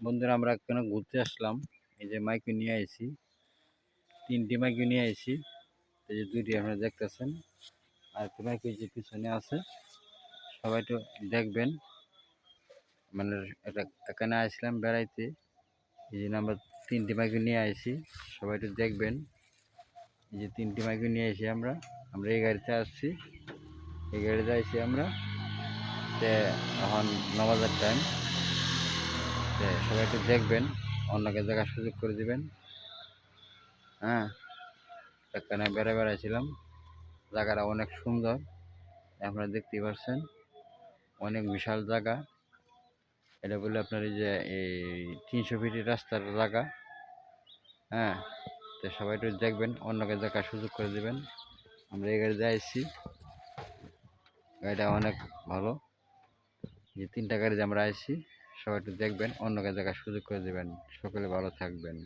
বন্ধুরা আমরা কেন ঘুরতে আসলাম। এই যে মাইকে নিয়ে আইছি, 3টি মাইকে নিয়ে আইছি। এই যে 2টি আপনারা দেখতেছেন, আর একটা মাইক ওই যে পিছনে আছে। সবাই একটু দেখবেন, মানে এটা এখানে আসলাম বেড়াইতে, এই জন্য আমরা 3টি মাইকে নিয়ে আইছি। সবাই একটু দেখবেন, এই যে 3টি মাইকে নিয়ে আইছি আমরা। আমরা এই গাড়িতে আসছি, এই গাড়িতে আইছি আমরা। এখন নামাজের টাইম, সবাই একটু দেখবেন, অন্যকে দেখার সুযোগ করে দিবেন। হ্যাঁ, এখানে বেড়াইছিলাম, জায়গাটা অনেক সুন্দর, আপনারা দেখতেই পাচ্ছেন। অনেক বিশাল জায়গা। এটা বলে আপনার এই যে এই 300 ফিটের রাস্তার জায়গা। হ্যাঁ, তো সবাই একটু দেখবেন, অন্যকে দেখার সুযোগ করে দেবেন। আমরা এই গাড়িতে আসছি, গাড়িটা অনেক ভালো। যে 3টা গাড়িতে আমরা আসছি, সবাই একটু দেখবেন, অন্যকে দেখার সুযোগ করে দেবেন। সকলে ভালো থাকবেন।